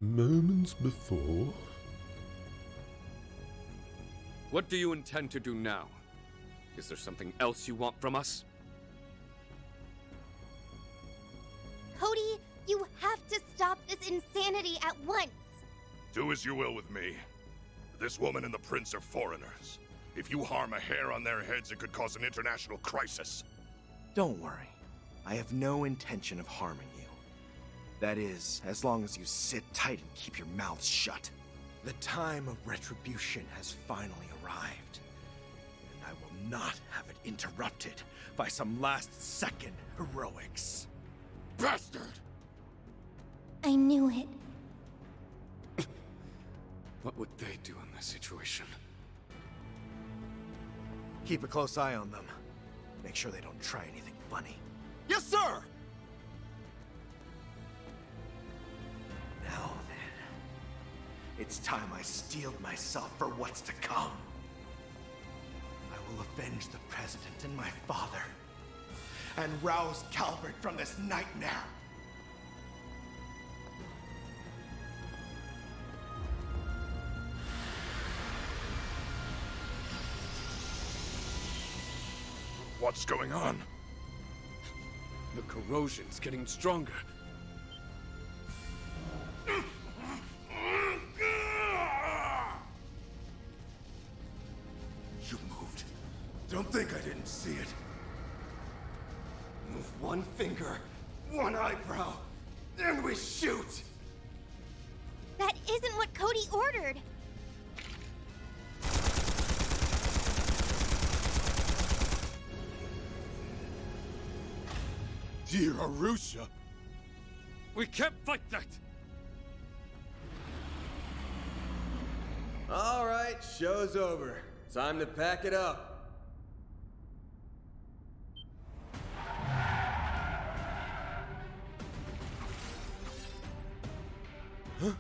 Moments before. What do you intend to do now? Is there something else you want from us? Cody, you have to stop this insanity at once. Do as you will with me. This woman and the prince are foreigners. If you harm a hair on their heads, it could cause an international crisis. Don't worry. I have no intention of harming you. That is, as long as you sit tight and keep your mouths shut. The time of retribution has finally arrived. And I will not have it interrupted by some last-second heroics. Bastard! I knew it. What would they do in this situation? Keep a close eye on them. Make sure they don't try anything funny. Yes, sir! Now then, it's time I steeled myself for what's to come. I will avenge the President and my father, and rouse Calvert from this nightmare. What's going on? The corrosion's getting stronger. You moved. Don't think I didn't see it. Move one finger, one eyebrow, and we shoot! That isn't what Cody ordered. Dear Arusha! We can't fight that! All right, show's over. Time to pack it up. Huh?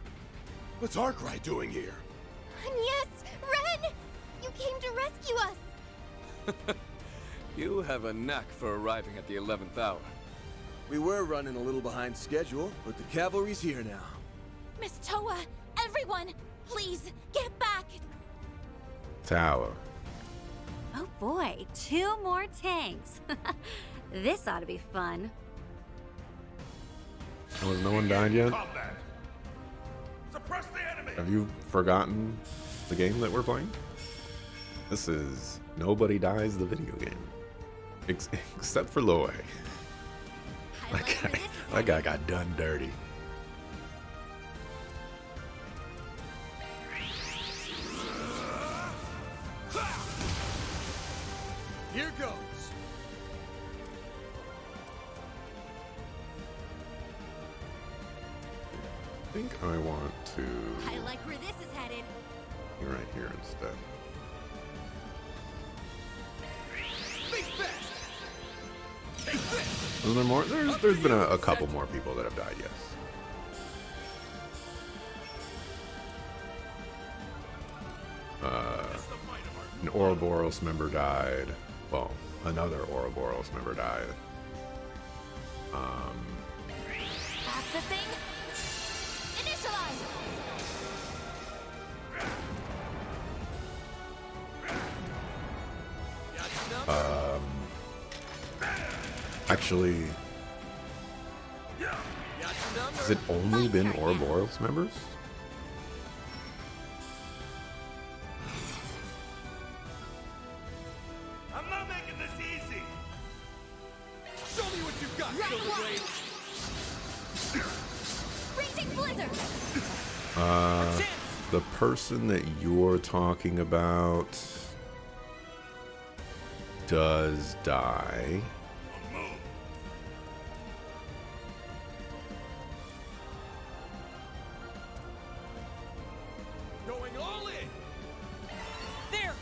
What's Arkwright doing here? And yes, Ren! You came to rescue us! You have a knack for arriving at the 11th hour. We were running a little behind schedule, but the cavalry's here now. Miss Toa, everyone, please, get back! Tower. Oh boy, 2 more tanks. This ought to be fun. Was no one died yet? Combat! Suppress the enemy! Have you forgotten the game that we're playing? This is Nobody Dies the video game. Except for Loe. That guy got done dirty. Here goes! I think I want to I like where this is headed. be right here instead. Is there more? There's been a couple more people that have died, yes. An Ouroboros member died. Well, another Ouroboros member died. Accessing. Initialize! Actually, has it only been Ouroboros members? I'm not making this easy! Show me what you've got, Silver Blade! Raging Blizzard! The person that you're talking about does die. Going all in!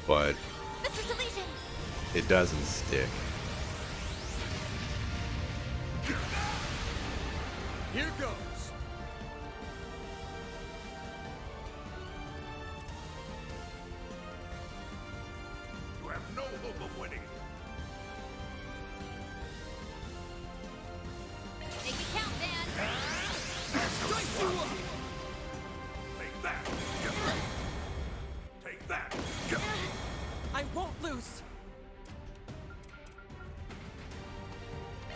But Mr. Deletion! it doesn't stick. Here goes! You have no hope of winning. Make it count, man! Strike you up!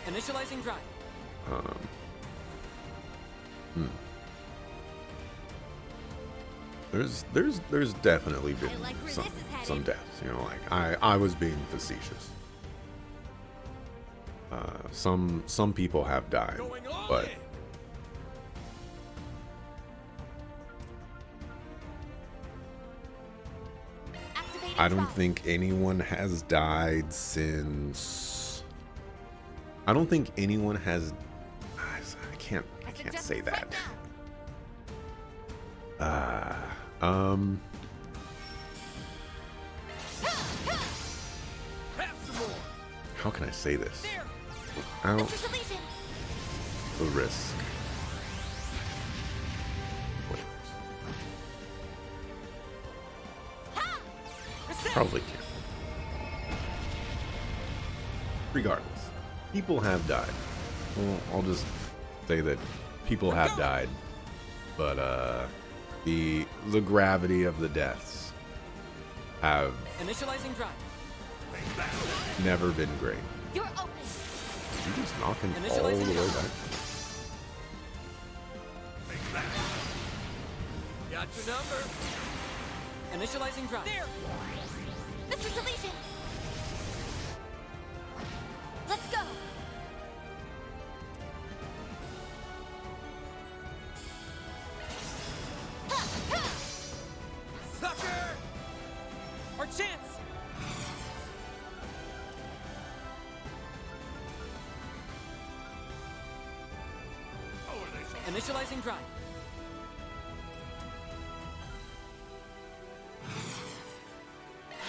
Initializing drive. There's definitely been I like where some this is headed. some deaths. You know, like I was being facetious. Some people have died, but Activating I don't drive. think anyone has died since. I don't think anyone has. I can't Suggest say we that. fight Have some more. How can I say this There. now. without Mr. Deletion. the risk? Wait, Reset. probably can't. Regardless, people have died. Well, I'll just say that people have died, but the gravity of the deaths have Initializing drive. never been great. You're open. Did you just knock him all the Initializing way drive. back? Got your number. Initializing drive. There. Mr. Deletion. Let's go. Sucker. Our chance. How are they so? Initializing drive.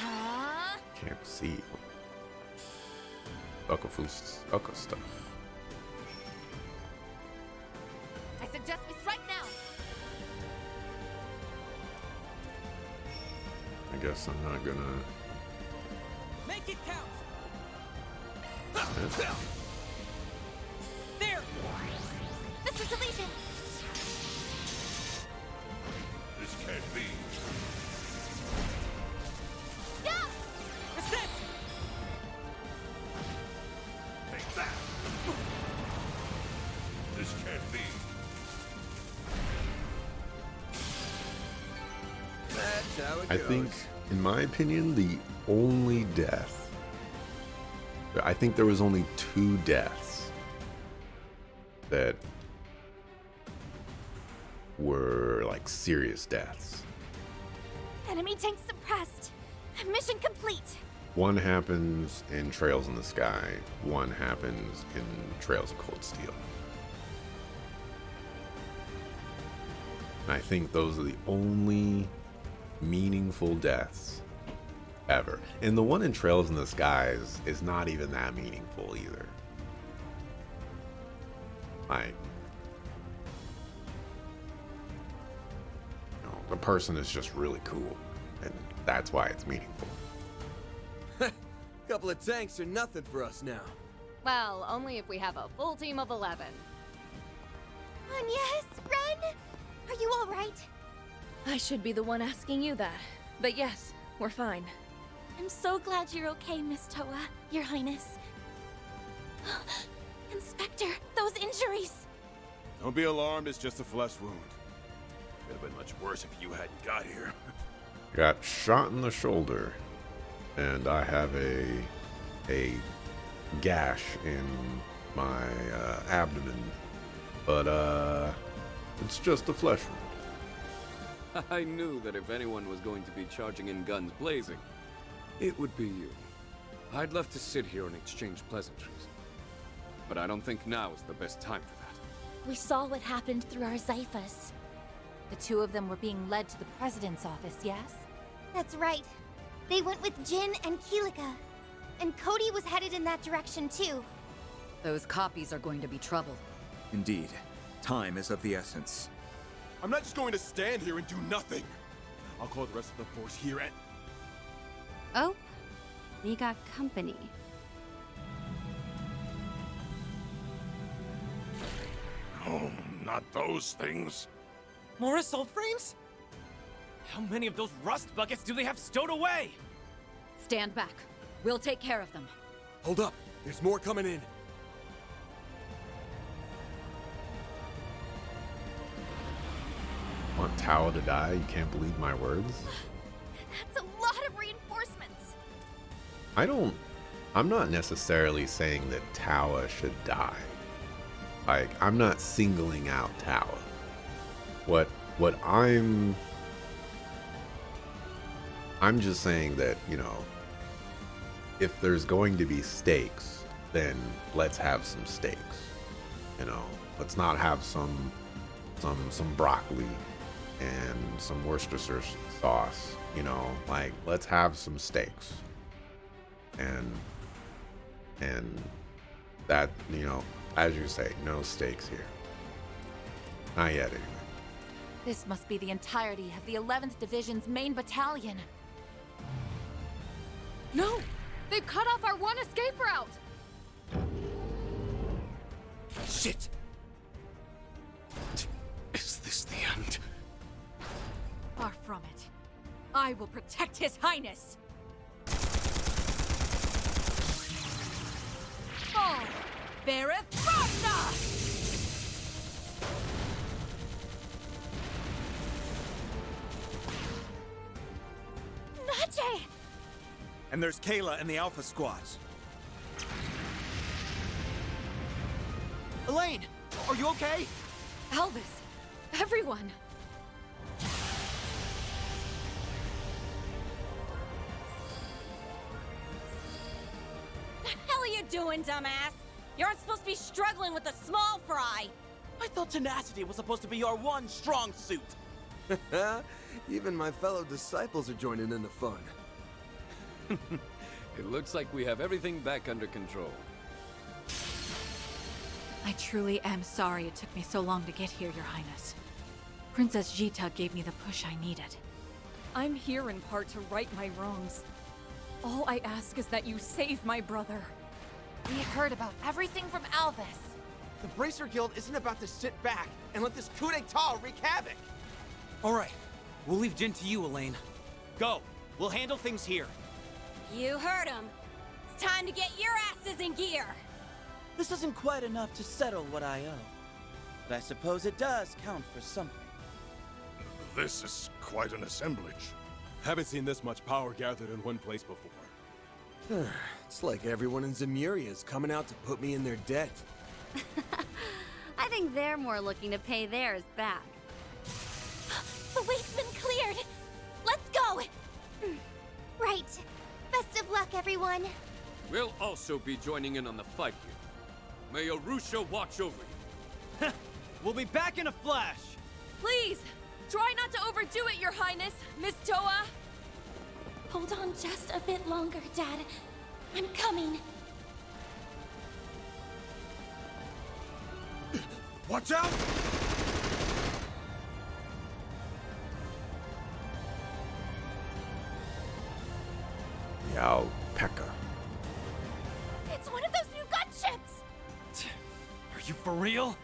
Huh? Can't see. Ucka stuff. I suggest we strike now. I guess I'm not gonna. Make it count. Yeah. There. Mr. Deletion. This can't be. Yeah. Reset. Take that. This can't be. That's how it I goes. think, in my opinion, the only death. I think there was only 2 deaths that were like serious deaths. Enemy tank suppressed. Mission complete. One happens in Trails in the Sky. One happens in Trails of Cold Steel. And I think those are the only meaningful deaths ever. And the one in Trails in the Skies is not even that meaningful either. Like, you know, the person is just really cool, and that's why it's meaningful. Couple of tanks are nothing for us now. Well, only if we have a full team of 11. Yes, Ren. Are you all right? I should be the one asking you that. But yes, we're fine. I'm so glad you're okay, Miss Toa, Your Highness. Inspector, those injuries. Don't be alarmed, it's just a flesh wound. Could have been much worse if you hadn't got here. Got shot in the shoulder, and I have a gash in my abdomen, but it's just a flesh wound. I knew that if anyone was going to be charging in guns blazing, it would be you. I'd love to sit here and exchange pleasantries, but I don't think now is the best time for that. We saw what happened through our Zyphas. The 2 of them were being led to the president's office, yes? That's right. They went with Jin and Keelika. And Cody was headed in that direction too. Those copies are going to be trouble. Indeed. Time is of the essence. I'm not just going to stand here and do nothing. I'll call the rest of the force here and... Oh, we got company. Oh, not those things. More assault frames? How many of those rust buckets do they have stowed away? Stand back. We'll take care of them. Hold up. There's more coming in. want Tao to die? You can't believe my words? That's a lot of reinforcements. I'm not necessarily saying that Tawa should die. Like, I'm not singling out Tawa. What I'm just saying that, you know, if there's going to be stakes, then let's have some stakes. You know, let's not have some broccoli and some Worcestershire sauce, you know, like let's have some steaks. And that, you know, as you say, no stakes here. Not yet, anyway. This must be the entirety of the 11th Division's main battalion. No! They've cut off our one escape route! Shit! Is this the end? Far from it. I will protect His Highness! Fall! Verith Ragna! Najee! And there's Kayla and the Alpha Squads. Elaine, are you okay? Elvis! Everyone! The hell are you doing, dumbass? You aren't supposed to be struggling with a small fry. I thought tenacity was supposed to be our one strong suit. Even my fellow disciples are joining in the fun. It looks like we have everything back under control. I truly am sorry it took me so long to get here, Your Highness. Princess Jita gave me the push I needed. I'm here in part to right my wrongs. All I ask is that you save my brother. We heard about everything from Alvis. The Bracer Guild isn't about to sit back and let this coup d'etat wreak havoc. All right, we'll leave Jin to you, Elaine. Go. We'll handle things here. You heard him. It's time to get your asses in gear. This isn't quite enough to settle what I owe. But I suppose it does count for something. This is quite an assemblage. Haven't seen this much power gathered in one place before. It's like everyone in Zemuria is coming out to put me in their debt. I think they're more looking to pay theirs back. The way's been cleared. Let's go. Right. Best of luck, everyone. We'll also be joining in on the fight here. May Arusha watch over you. We'll be back in a flash. Please, try not to overdo it, Your Highness, Miss Toa. Hold on just a bit longer, Dad. I'm coming. Watch out! The alpaca. It's one of those new gunships! Are you for real?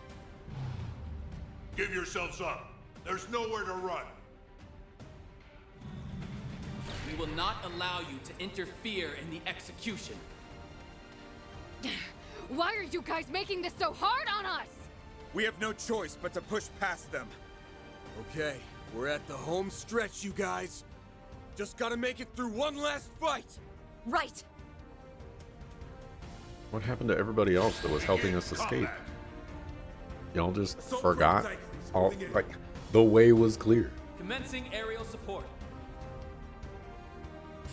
Give yourselves up. There's nowhere to run. We will not allow you to interfere in the execution. Why are you guys making this so hard on us? We have no choice but to push past them. Okay, we're at the home stretch, you guys. Just gotta make it through one last fight. Right. What happened to everybody else that was helping us escape? Y'all just forgot? All, like, the way was clear. Commencing aerial support.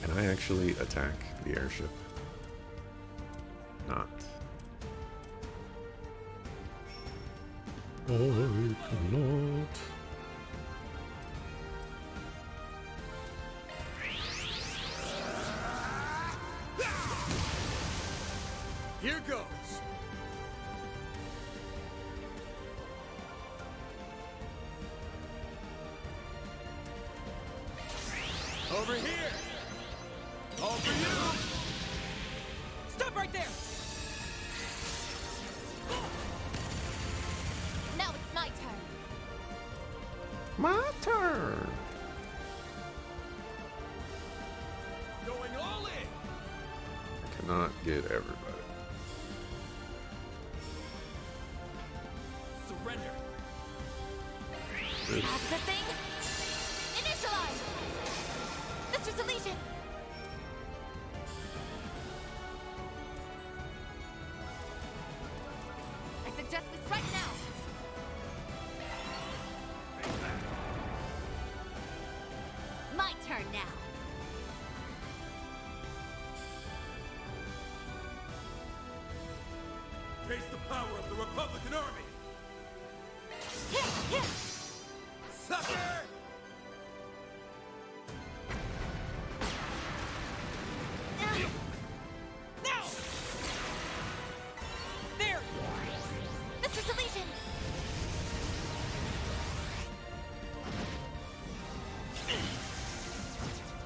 Can I actually attack the airship? Not. I cannot. Here goes. Over here. All for you. Stop right there. Now it's my turn. My turn. Going all in. I cannot get everybody. Surrender. this. Accessing. Initialize. Mr. Salesian. I suggest this right now. My turn now. Face the power of the Republican Army! Sucker! Now! There! Mr. Salesian.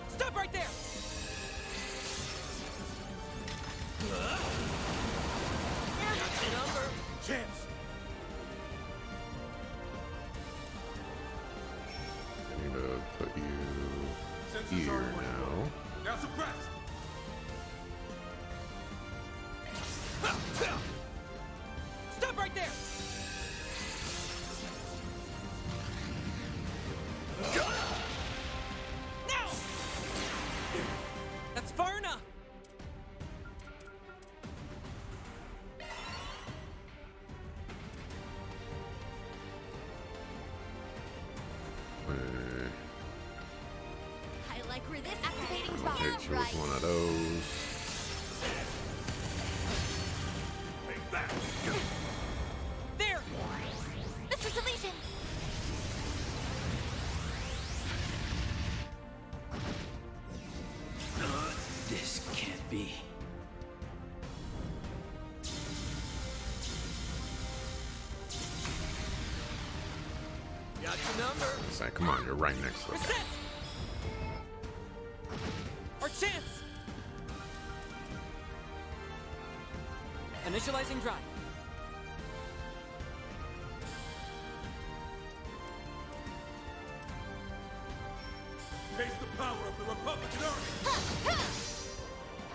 Stop right there! Number! Chance! I need to put you here now. Now suppress! Stop right there! Now! That's far enough! I like where this activating I'm drop. gonna hit you with one of those. There! Mr. Salesian. This can't be. Got your number! It's like, come on, you're right next to it. Reset! Our chance! Initializing drive. Face the power of the Republican Army!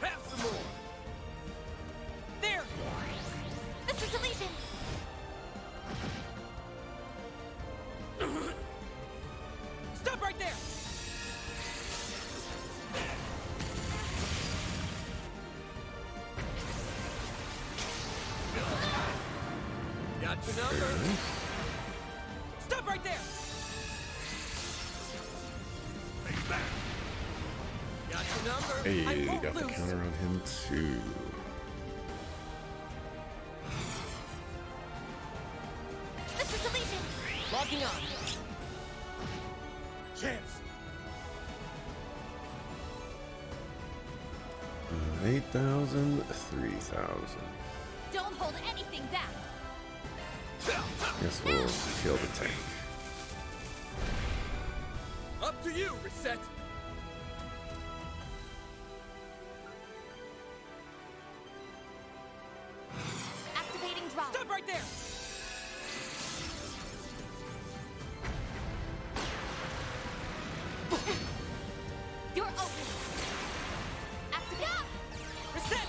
Have some more! There! Mr. Salesian. Stop right there! Got your number! Stop right there! Got your number! Hey, I you won't got the lose. counter on him too. Mr. Salesian. Logging on. Chance! 8,000, 3,000. Don't hold anything back. Guess we'll kill the tank. Up to you, Reset! Activating drop. Stop right there! You're open. Activate. Reset!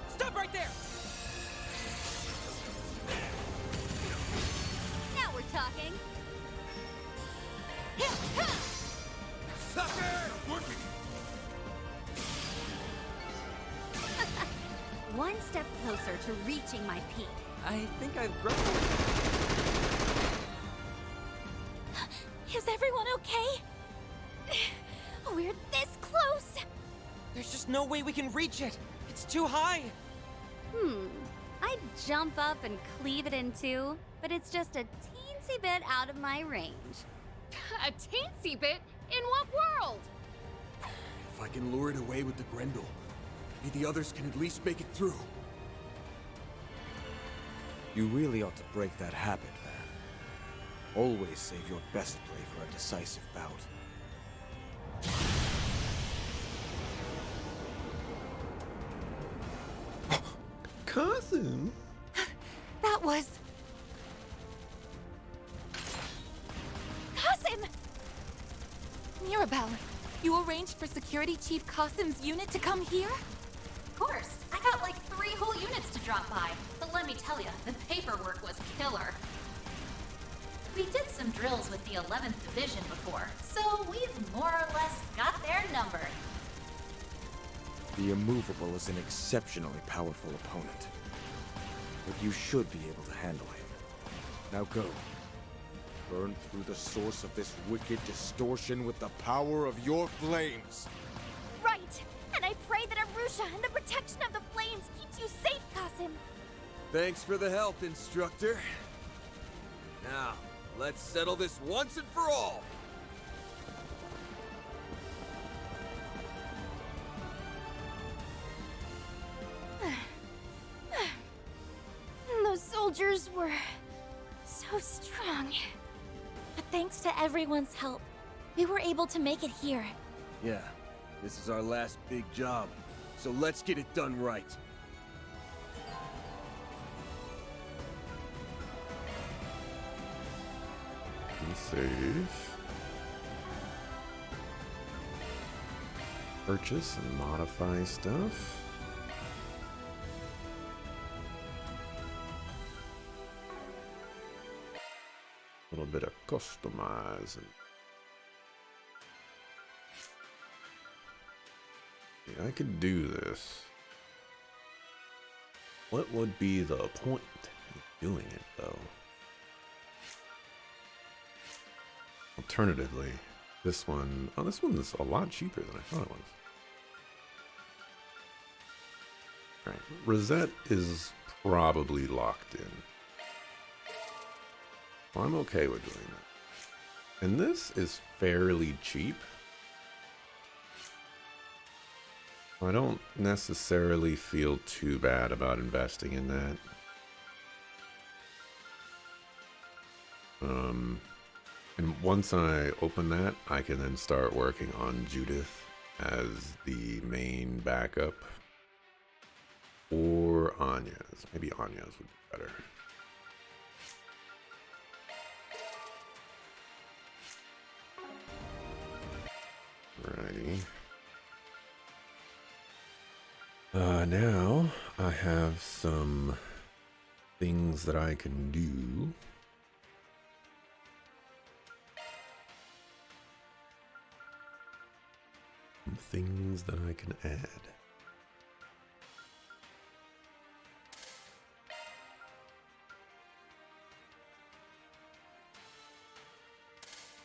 Stop right there! Now we're talking. Sucker! Working! One step closer to reaching my peak. I think I've grown. Is everyone okay? We're this close. There's just no way we can reach it. It's too high. I'd jump up and cleave it in two, but it's just a teensy bit out of my range. A teensy bit? In what world? If I can lure it away with the Grendel, maybe the others can at least make it through. You really ought to break that habit, Van. Always save your best play for a decisive bout. Cousin? That was... Qasim! Mirabelle, you arranged for Security Chief Qasim's unit to come here? Of course. I got like 3 whole units to drop by. But let me tell you, the paperwork was killer. We did some drills with the 11th Division before, so we've more or less got their number. The Immovable is an exceptionally powerful opponent, but you should be able to handle him. Now go. Burn through the source of this wicked distortion with the power of your flames. Right! And I pray that Arusha and the protection of the flames keeps you safe, Qasim. Thanks for the help, Instructor. Now, let's settle this once and for all! Those soldiers were so strong. But thanks to everyone's help, we were able to make it here. Yeah, this is our last big job, so let's get it done right. Save. Purchase and modify stuff. A little bit of customizing. Yeah, I could do this. What would be the point of doing it, though? Alternatively, this one, oh, this one is a lot cheaper than I thought it was. All right, Rosette is probably locked in. Well, I'm okay with doing that. And this is fairly cheap. I don't necessarily feel too bad about investing in that. And once I open that, I can then start working on Judith as the main backup. Or Anya's. Maybe Anya's would be better. Alrighty. Now I have some things that I can do. Some things that I can add.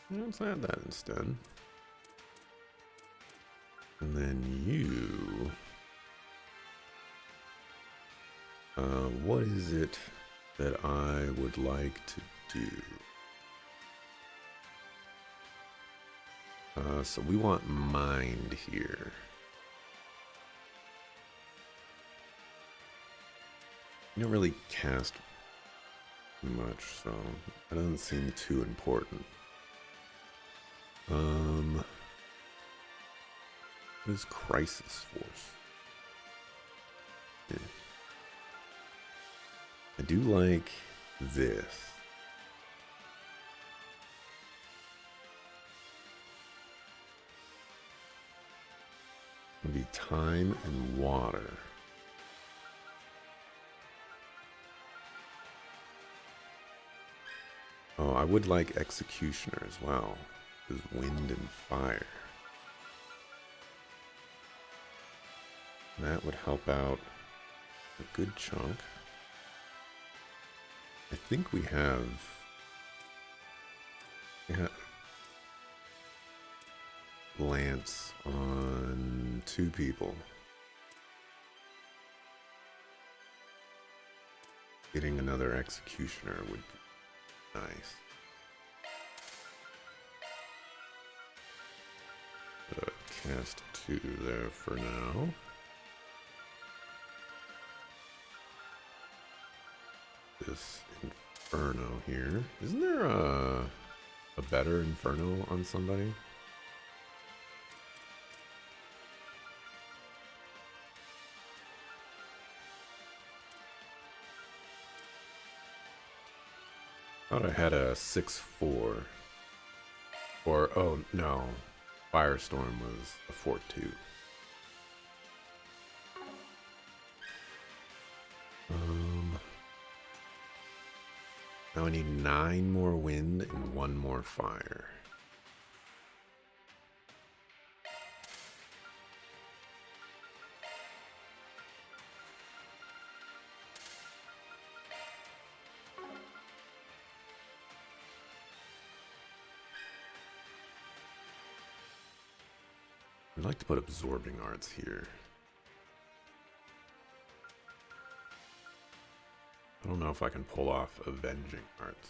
Let's add that instead. And then you... what is it that I would like to do? So we want mind here. You don't really cast much, so that doesn't seem too important. What is Crisis Force? Yeah. I do like this. It'll be time and water. Oh, I would like Executioner as well. There's wind and fire. That would help out a good chunk. I think we have... Yeah. Lance on 2 people. Getting another Executioner would be nice. Cast 2 there for now. This Inferno here. Isn't there a better Inferno on somebody? Thought I had a 6/4. Or, oh no. Firestorm was a 4/2. Now I need 9 more wind and 1 more fire. I'd like to put absorbing arts here. I don't know if I can pull off avenging arts.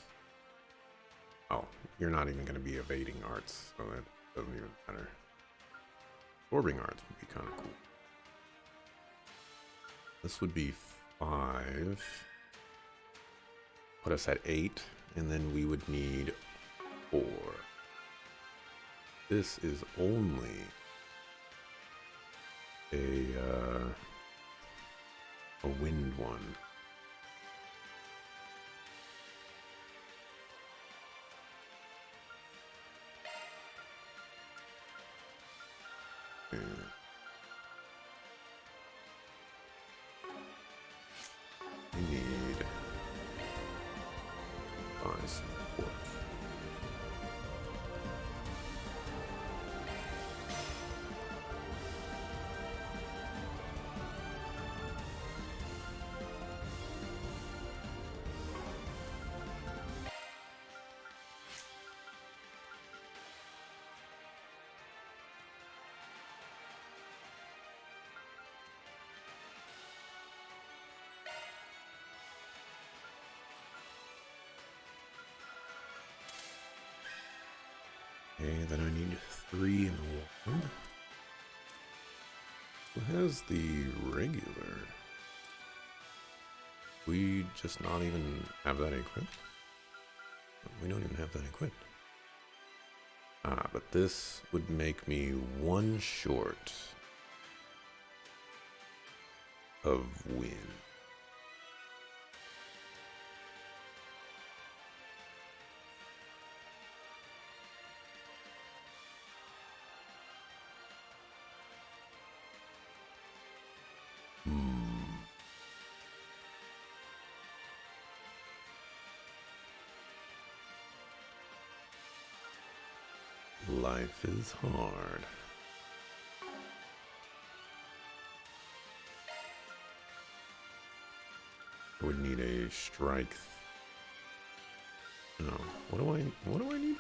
Oh, you're not even going to be evading arts, so that doesn't even matter. Absorbing arts would be kind of cool. This would be 5. Put us at 8, and then we would need 4. This is only a wind one. We need ice quartz. Okay, then I need 3 and 1. Who has the regular? We just not even have that equipped? We don't even have that equipped. Ah, but this would make me 1 short of wind. Life is hard. I would need a strike. No, what do I need?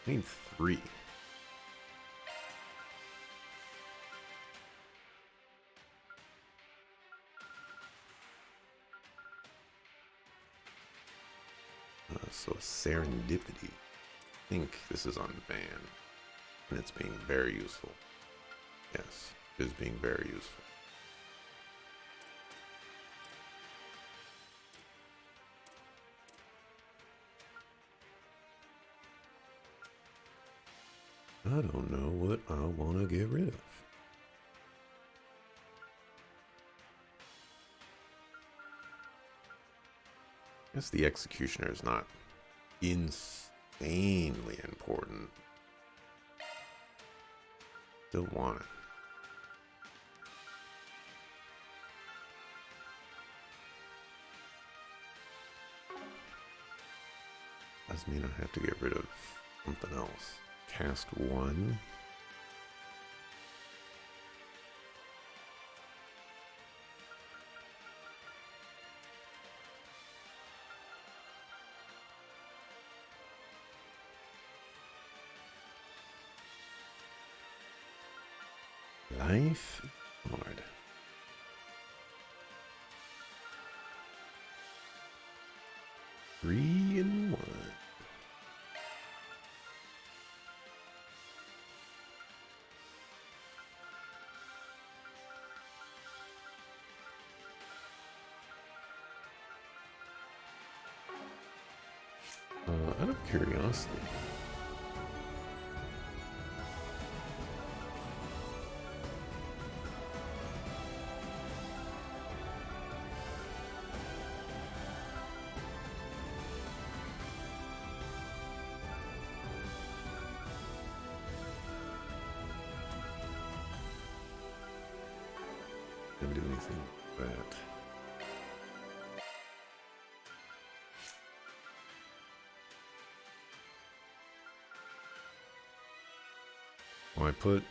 I need 3. So serendipity. I think this is on ban, and it's being very useful. Yes, it is being very useful. I don't know what I want to get rid of. I guess the executioner is not insanely important. Still want it. Does mean I have to get rid of something else. Cast 1. Life is hard. Three and 1. Out of curiosity, never do anything with that. Well, I put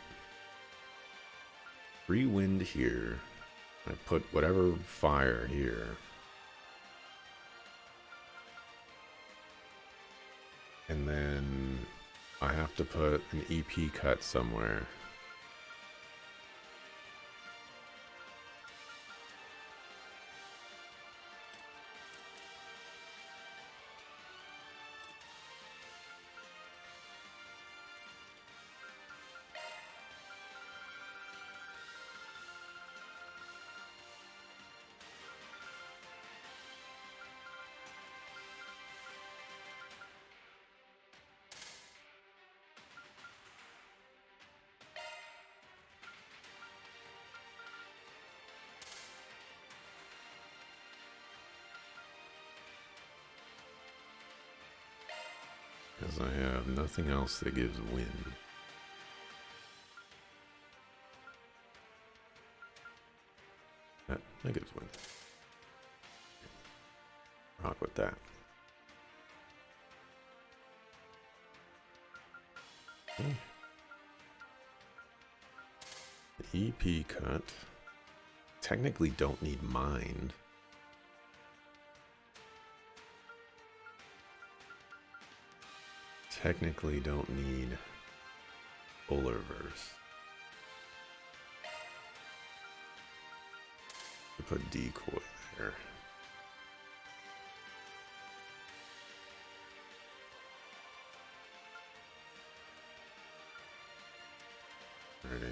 free wind here. I put whatever fire here. And then I have to put an EP cut somewhere. Because I have nothing else that gives wind. That gives wind. Rock with that. Okay. The EP cut. Technically don't need mind. Technically don't need polar verse. Put decoy there. Ready.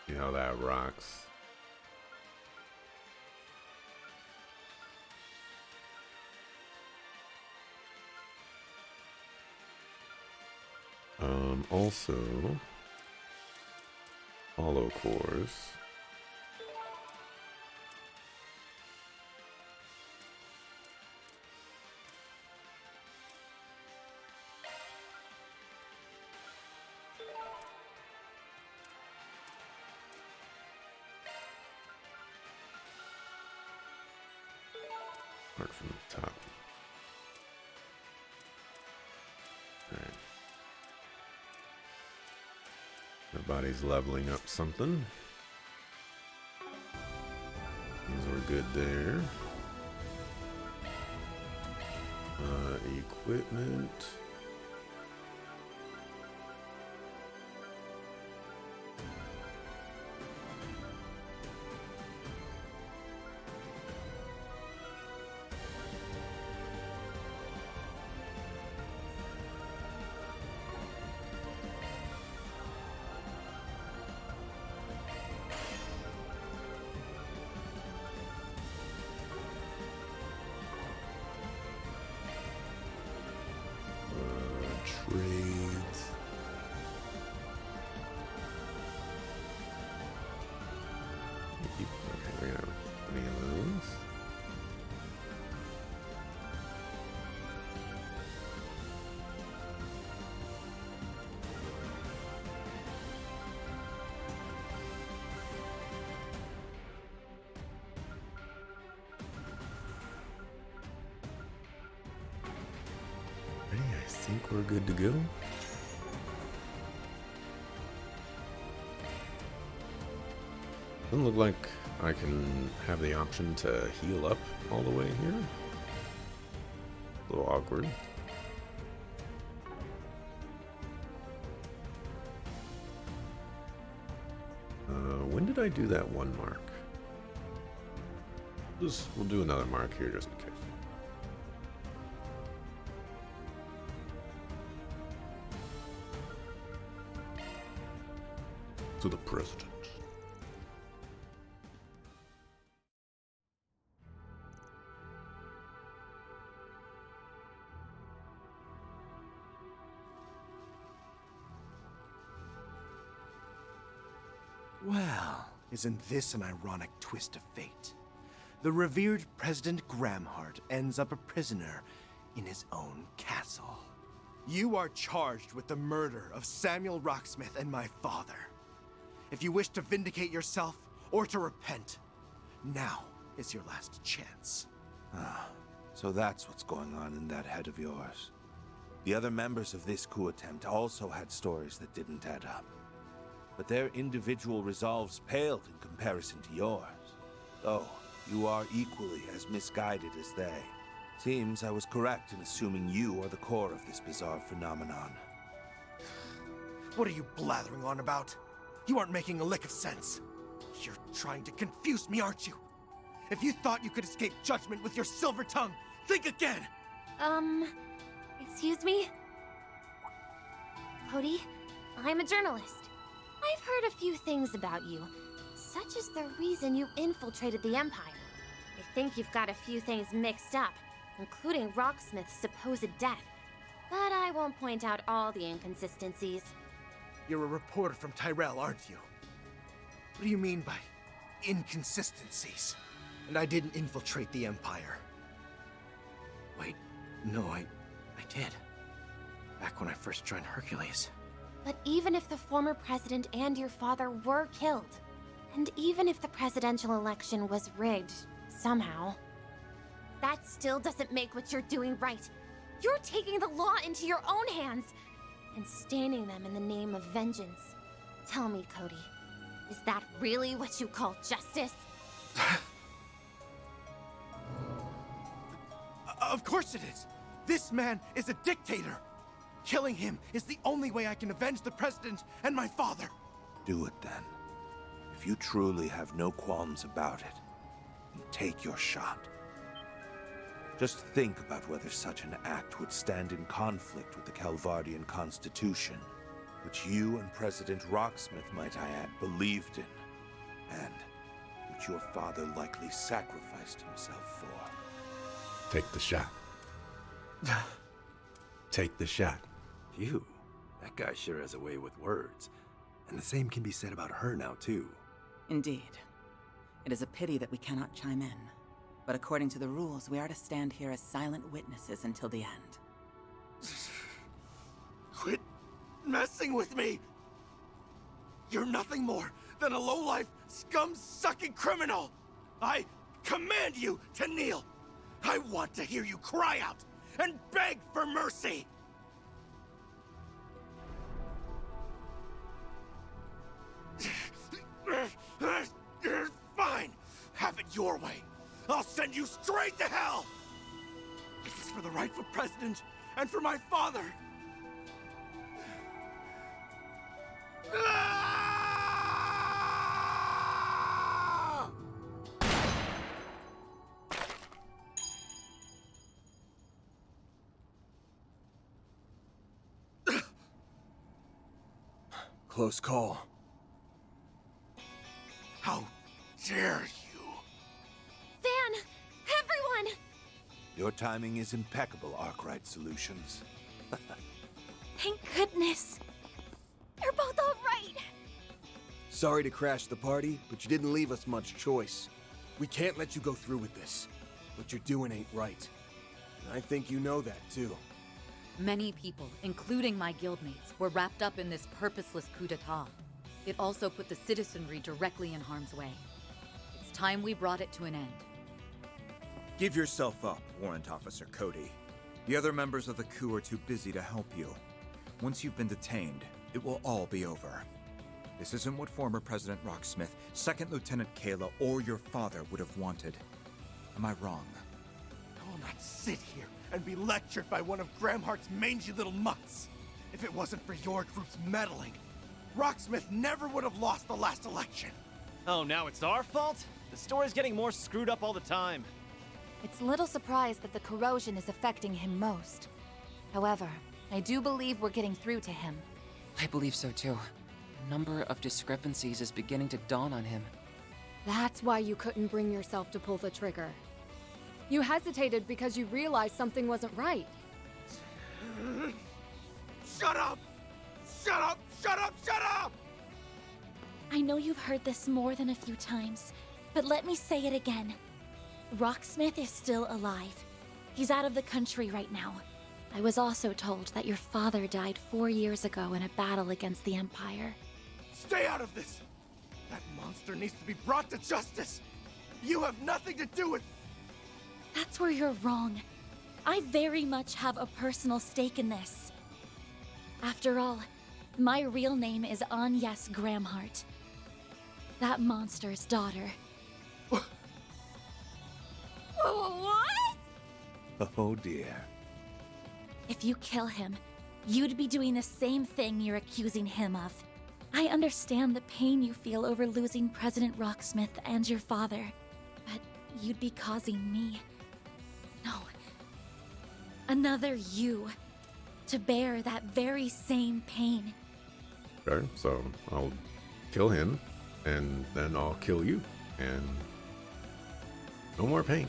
See how that rocks. Also, hollow cores. Start from the top. Alright. Everybody's leveling up something. These are good there. Equipment. Trades. Okay, we have any of those. I think we're good to go. Doesn't look like I can have the option to heal up all the way here. A little awkward. When did I do that one mark? We'll do another mark here just in case. To the president. Well, isn't this an ironic twist of fate? The revered President Gramhart ends up a prisoner in his own castle. You are charged with the murder of Samuel Rocksmith and my father. If you wish to vindicate yourself or to repent, now is your last chance. Ah, so that's what's going on in that head of yours. The other members of this coup attempt also had stories that didn't add up. But their individual resolves paled in comparison to yours. Though, you are equally as misguided as they. Seems I was correct in assuming you are the core of this bizarre phenomenon. What are you blathering on about? You aren't making a lick of sense. You're trying to confuse me, aren't you? If you thought you could escape judgment with your silver tongue, think again! Excuse me? Cody, I'm a journalist. I've heard a few things about you, such as the reason you infiltrated the Empire. I think you've got a few things mixed up, including Rocksmith's supposed death. But I won't point out all the inconsistencies. You're a reporter from Tyrell, aren't you? What do you mean by inconsistencies? And I didn't infiltrate the Empire. Wait, no, I did. Back when I first joined Hercules. But even if the former president and your father were killed, and even if the presidential election was rigged, somehow, that still doesn't make what you're doing right. You're taking the law into your own hands and staining them in the name of vengeance. Tell me, Cody, is that really what you call justice? Of course it is! This man is a dictator! Killing him is the only way I can avenge the president and my father! Do it then. If you truly have no qualms about it, then take your shot. Just think about whether such an act would stand in conflict with the Calvardian Constitution, which you and President Rocksmith, might I add, believed in, and which your father likely sacrificed himself for. Take the shot. Take the shot. Phew, that guy sure has a way with words. And the same can be said about her now, too. Indeed. It is a pity that we cannot chime in. But according to the rules, we are to stand here as silent witnesses until the end. Quit messing with me! You're nothing more than a low-life, scum-sucking criminal! I command you to kneel! I want to hear you cry out and beg for mercy! Fine! Have it your way! I'll send you straight to hell! This is for the rightful president and for my father! Close call. How dare you? Van! Everyone! Your timing is impeccable, Arkwright Solutions. Thank goodness. You're both all right. Sorry to crash the party, but you didn't leave us much choice. We can't let you go through with this. What you're doing ain't right. And I think you know that, too. Many people, including my guildmates, were wrapped up in this purposeless coup d'etat. It also put the citizenry directly in harm's way. It's time we brought it to an end. Give yourself up, Warrant Officer Cody. The other members of the coup are too busy to help you. Once you've been detained, it will all be over. This isn't what former President Rocksmith, Second Lieutenant Kayla, or your father would have wanted. Am I wrong? I will not sit here and be lectured by one of Gramhart's mangy little mutts. If it wasn't for your group's meddling, Rocksmith never would have lost the last election. Oh, now it's our fault? The story's getting more screwed up all the time. It's little surprise that the corrosion is affecting him most. However, I do believe we're getting through to him. I believe so too. A number of discrepancies is beginning to dawn on him. That's why you couldn't bring yourself to pull the trigger. You hesitated because you realized something wasn't right. Shut up! Shut up! Shut up! Shut up! I know you've heard this more than a few times, but let me say it again. Rocksmith is still alive. He's out of the country right now. I was also told that your father died 4 years ago in a battle against the Empire. Stay out of this! That monster needs to be brought to justice! You have nothing to do with... That's where you're wrong. I very much have a personal stake in this. After all, my real name is Agnes Gramhart. That monster's daughter. What? Oh dear. If you kill him, you'd be doing the same thing you're accusing him of. I understand the pain you feel over losing President Rocksmith and your father, but you'd be causing me. No. Another you. To bear that very same pain. Okay, so I'll kill him, and then I'll kill you, and no more pain.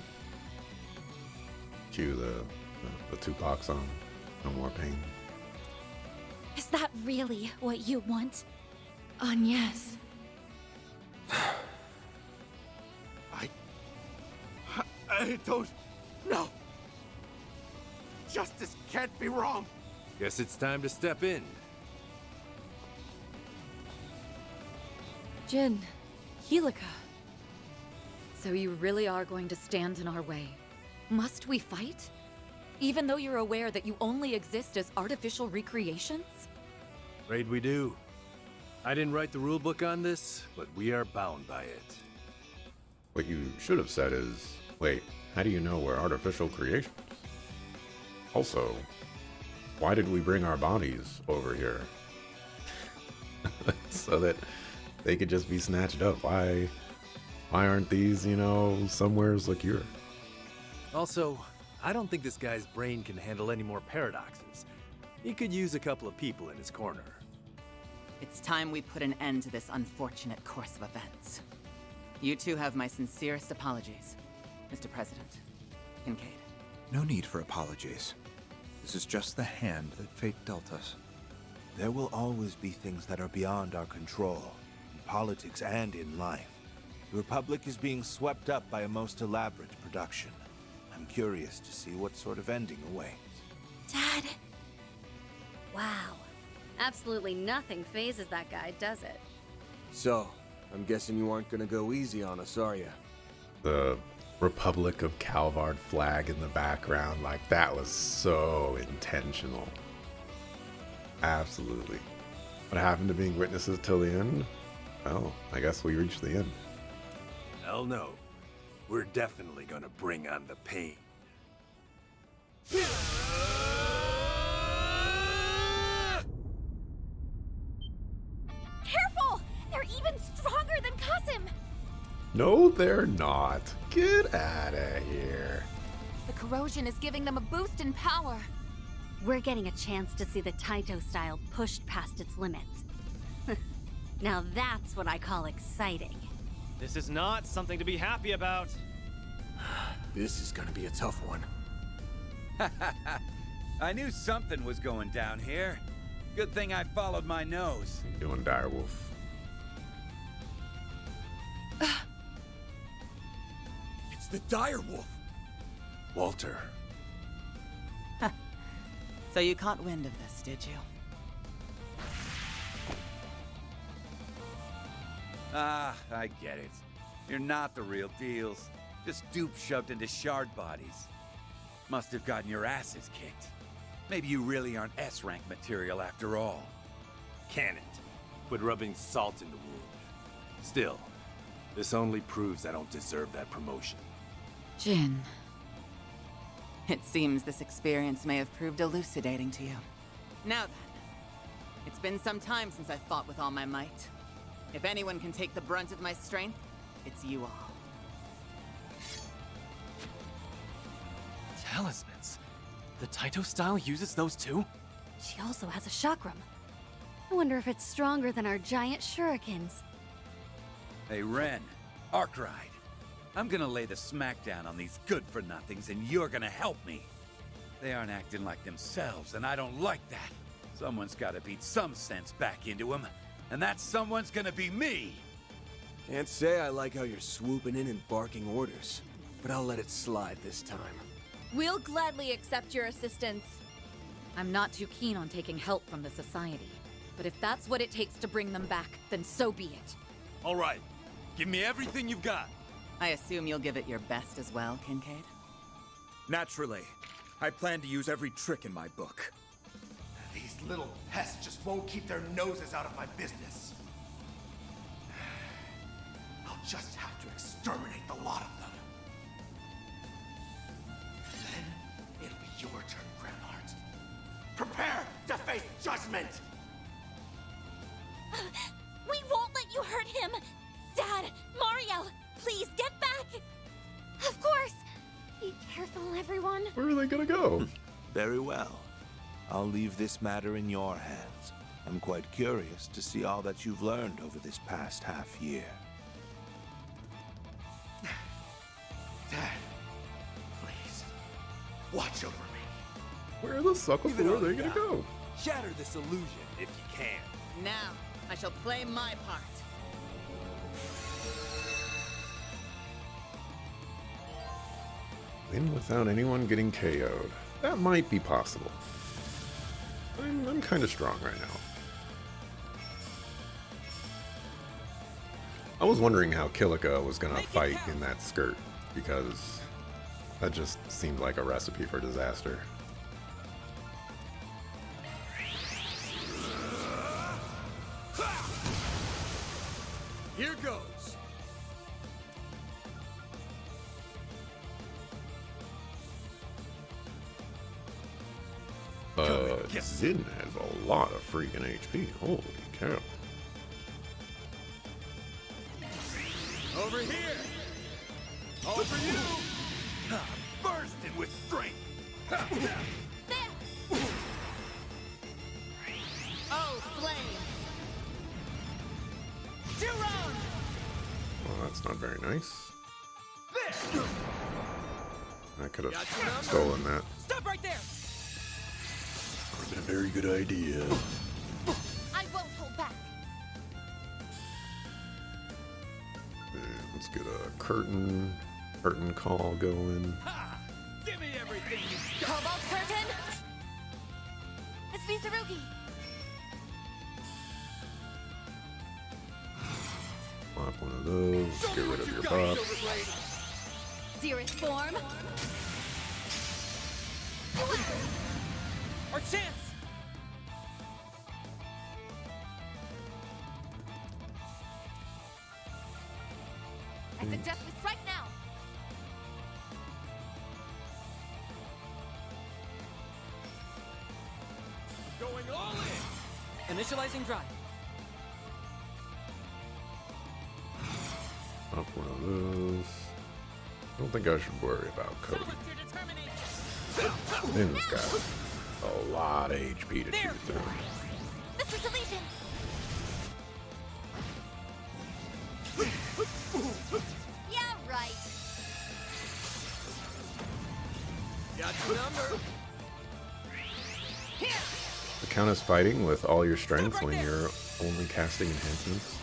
Cue the Tupac song, No More Pain. Is that really what you want? Agnes. I don't know. Justice can't be wrong. Guess it's time to step in. Jin, Helica. So you really are going to stand in our way? Must we fight? Even though you're aware that you only exist as artificial recreations? Afraid we do. I didn't write the rulebook on this, but we are bound by it. What you should have said is, wait, how do you know we're artificial creations? Also, why did we bring our bodies over here? So that they could just be snatched up. Why aren't these, somewhere secure? Also, I don't think this guy's brain can handle any more paradoxes. He could use a couple of people in his corner. It's time we put an end to this unfortunate course of events. You two have my sincerest apologies, Mr. President. Kincaid. No need for apologies. This is just the hand that fate dealt us. There will always be things that are beyond our control, in politics and in life. The Republic is being swept up by a most elaborate production. I'm curious to see what sort of ending awaits. Dad! Wow. Absolutely nothing phases that guy, does it? So, I'm guessing you aren't gonna go easy on us, are ya? The Republic of Calvard flag in the background, like that was so intentional. Absolutely. What happened to being witnesses till the end? Well, I guess we reached the end. Hell no. We're definitely gonna bring on the pain. Careful! They're even stronger than Qasim! No, they're not. Get out of here. The corrosion is giving them a boost in power. We're getting a chance to see the Taito style pushed past its limits. Now that's what I call exciting. This is not something to be happy about. This is gonna be a tough one. I knew something was going down here. Good thing I followed my nose. Doing direwolf. It's the direwolf. Walter. So you caught wind of this, did you? Ah, I get it. You're not the real deals. Just dupe shoved into shard bodies. Must have gotten your asses kicked. Maybe you really aren't S-rank material after all. Can it? Quit rubbing salt in the wound. Still, this only proves I don't deserve that promotion. Jin. It seems this experience may have proved elucidating to you. Now then, it's been some time since I fought with all my might. If anyone can take the brunt of my strength, it's you all. Talismans? The Taito style uses those too? She also has a chakram. I wonder if it's stronger than our giant shurikens. Hey, Ren. Arkride. I'm gonna lay the smackdown on these good-for-nothings, and you're gonna help me. They aren't acting like themselves, and I don't like that. Someone's gotta beat some sense back into them, and that someone's gonna be me! Can't say I like how you're swooping in and barking orders, but I'll let it slide this time. We'll gladly accept your assistance. I'm not too keen on taking help from the Society. But if that's what it takes to bring them back, then so be it. All right. Give me everything you've got. I assume you'll give it your best as well, Kincaid? Naturally. I plan to use every trick in my book. These little pests just won't keep their noses out of my business. I'll just have to exterminate the lot of them. Then it'll be your turn, Granhart. Prepare to face judgment! We won't let you hurt him! Dad! Mario! Please get back! Of course! Be careful, everyone. Where are they gonna go? Very well. I'll leave this matter in your hands. I'm quite curious to see all that you've learned over this past half year. Dad, please, watch over me. Where the suckle Leave it are on they gonna now. go? Shatter this illusion if you can. Now, I shall play my part. Win without anyone getting KO'd. That might be possible. I'm kind of strong right now. I was wondering how Kilika was gonna fight in that skirt, because that just seemed like a recipe for disaster. Here goes. Zin has a lot of freaking HP. Holy cow. Over here. All for you. Bursting with strength. Oh, flame! Juron! Well, that's not very nice. I could have stolen that. Stop right there! Would have been a very good idea. I won't hold back. Let's get a curtain call going. Ha! Give me everything you got! Cobalt Curtain! It's Mizurugi! Pop one of those. Get rid of your buff. Cirrus Form! Our chance! I suggest we strike now! Going all in! Initializing drive. Pop one of those. I don't think I should worry about Cody. Ben's got a lot of HP to choose from. Mr. Deletion! Yeah, right. Got your number. The count as fighting with all your strength when you're only casting enhancements?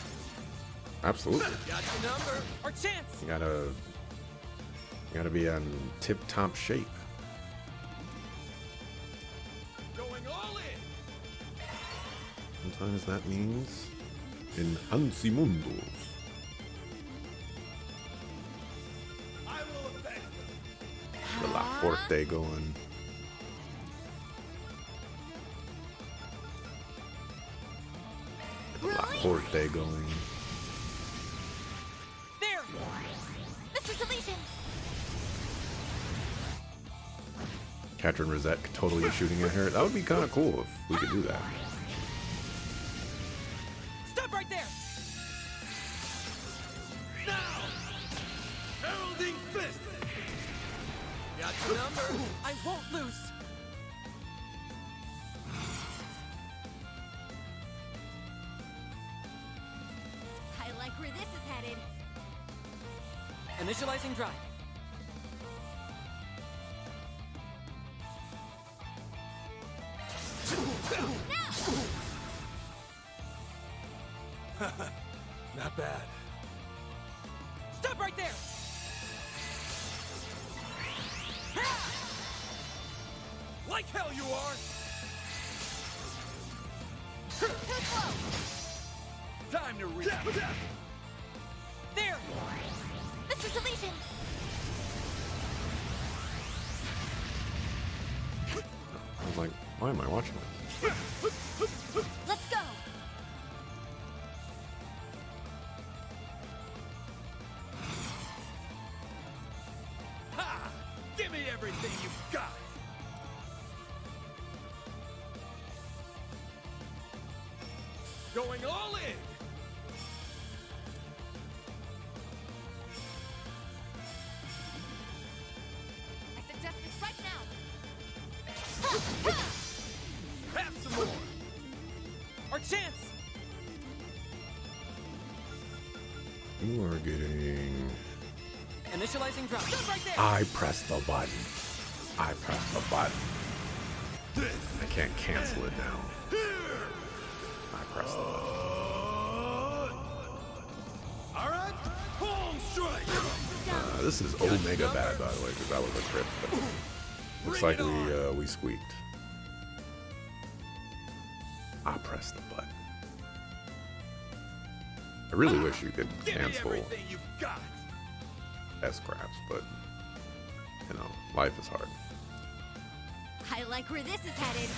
Absolutely. Got your number. Our chance! You gotta be on tip-top shape. Going all in. Sometimes that means Enhancimundos. I will avenge them. The La Forte going. The La Forte going. There! Mr. Deletion! Katrin Rosette totally shooting at her. That would be kind of cool if we could do that. Stop right there! Now! Heralding fist. Got your number. I won't lose! I like where this is headed. Initializing drive. Not bad. Stop right there! Like hell you are. Time to reach. There! Mr. Deletion! Why am I watching this? Let's go! Ha! Give me everything you've got! Going all in! I suggest we strike now. Have some more! Our chance! You are getting... Initializing drop. Stop right there! I pressed the button. I pressed the button. I can't cancel it now. I pressed the button. Alright, palm strike! This is Omega bad, by the way, because that was a crit. But looks like we squeaked. I pressed the button. I really wish you could cancel S-craps, but you know, life is hard. I like where this is headed.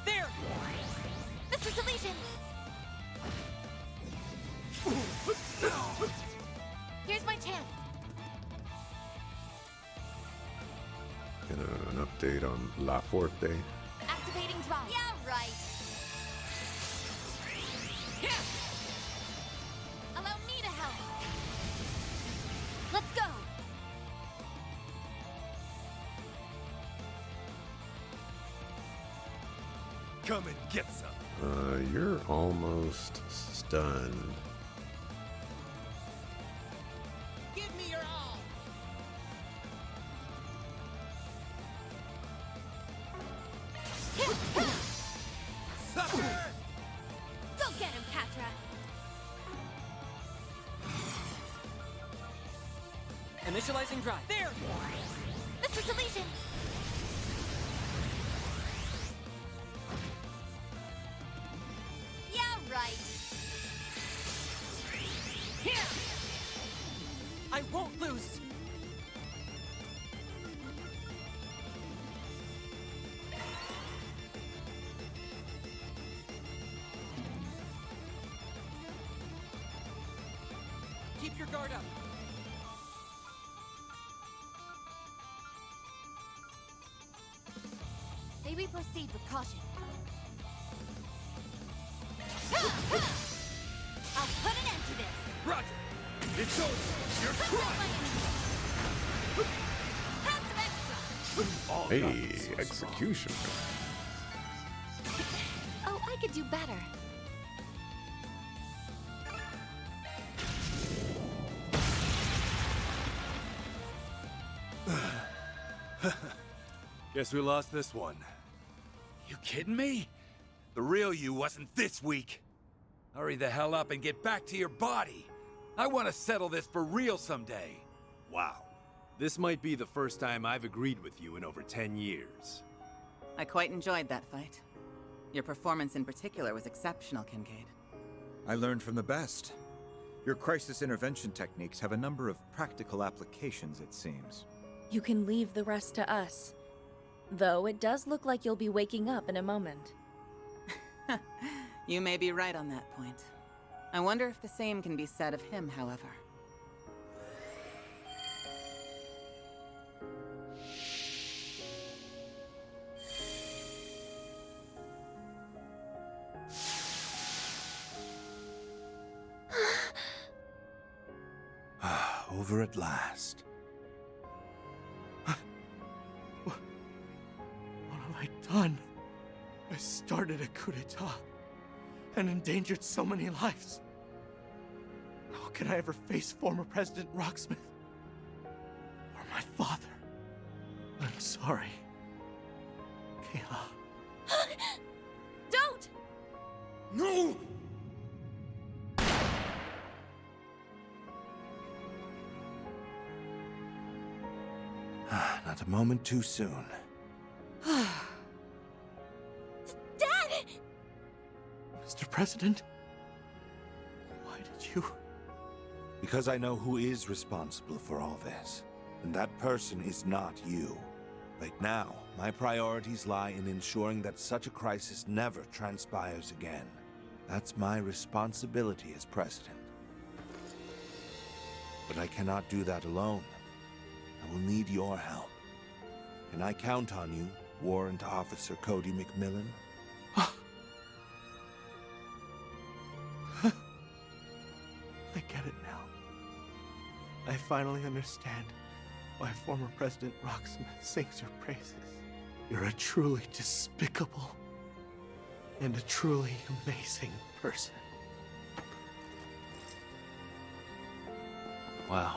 There! Mr. Deletion! Here's my chance. Get an update on La Forte. Activating drive. Yeah, right. Allow me to help. Let's go! Come and get some. You're almost stunned. Give me your all. Go get him, Catra! Initializing drive. There! Mr. Deletion! Yeah, right. Here! I won't lose! Keep your guard up. May we proceed with caution? I'll put an end to this! Roger! It's over! You're crushed! Hey, execution. Oh, I could do better. Guess we lost this one. You kidding me? The real you wasn't this weak. Hurry the hell up and get back to your body. I want to settle this for real someday. Wow. This might be the first time I've agreed with you in over 10 years. I quite enjoyed that fight. Your performance in particular was exceptional, Kincaid. I learned from the best. Your crisis intervention techniques have a number of practical applications, it seems. You can leave the rest to us. Though it does look like you'll be waking up in a moment. You may be right on that point. I wonder if the same can be said of him, however. Over at last. What have I done? I started a coup d'etat and endangered so many lives. How can I ever face former President Rocksmith? Or my father? I'm sorry. Kayla. Don't! No! Not a moment too soon. Dad! Mr. President? Why did you? Because I know who is responsible for all this. And that person is not you. Right now, my priorities lie in ensuring that such a crisis never transpires again. That's my responsibility as president. But I cannot do that alone. I will need your help. Can I count on you, Warrant Officer Cody McMillan? I get it now. I finally understand why former President Rocksmith sings your praises. You're a truly despicable and a truly amazing person. Wow.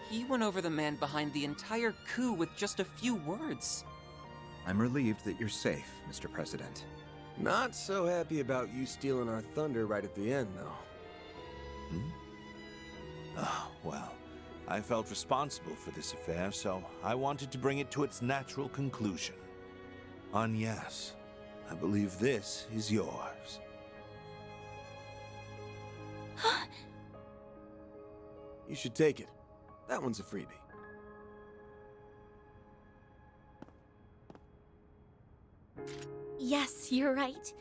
He went over the man behind the entire coup with just a few words. I'm relieved that you're safe, Mr. President. Not so happy about you stealing our thunder right at the end, though. Oh, well, I felt responsible for this affair, so I wanted to bring it to its natural conclusion. Yes, I believe this is yours. You should take it. That one's a freebie. Yes, you're right.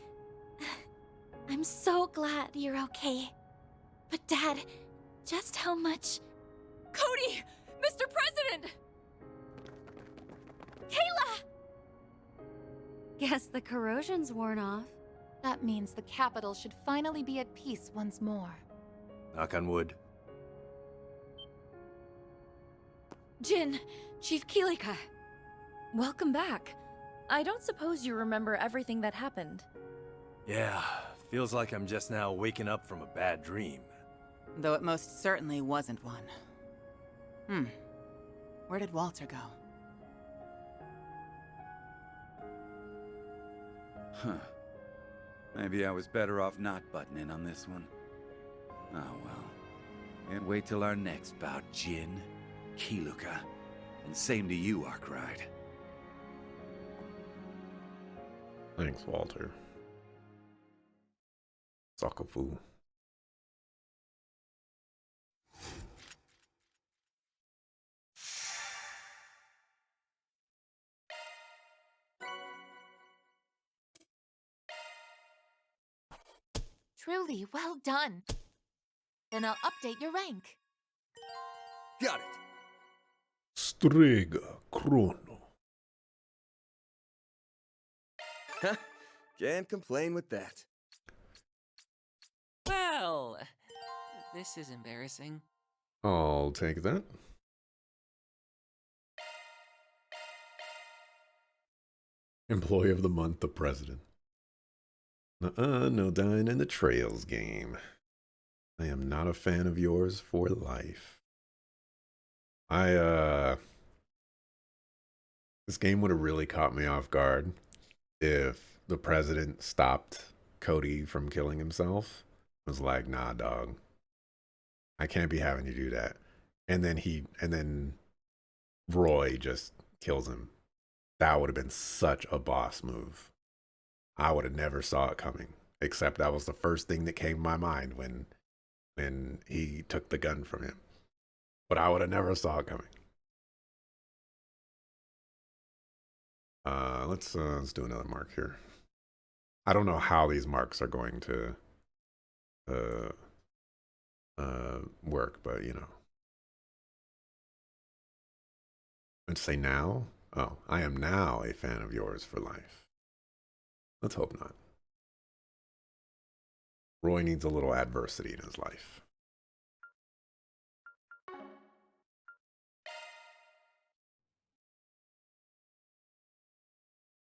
I'm so glad you're okay. But Dad, just how much... Cody! Mr. President! Kayla! Guess the corrosion's worn off. That means the capital should finally be at peace once more. Knock on wood. Jin, Chief Kilika. Welcome back. I don't suppose you remember everything that happened. Yeah, feels like I'm just now waking up from a bad dream. Though it most certainly wasn't one. Where did Walter go? Huh. Maybe I was better off not butting in on this one. Oh well. Can't wait till our next bout, Jin, Kiluka, and same to you, Arkwright. Thanks, Walter. Sokafu. Truly, well done. Then I'll update your rank. Got it. Strega Chrono. Can't complain with that. Well, this is embarrassing. I'll take that. Employee of the month, the president. No dying in the trails game. I am not a fan of yours for life. This game would have really caught me off guard if the president stopped Cody from killing himself. Was like, nah, dog. I can't be having you do that. And then Roy just kills him. That would have been such a boss move. I would have never saw it coming. Except that was the first thing that came to my mind when he took the gun from him. But I would have never saw it coming. Let's do another mark here. I don't know how these marks are going to work, but you know. Let's say now. Oh, I am now a fan of yours for life. Let's hope not. Roy needs a little adversity in his life.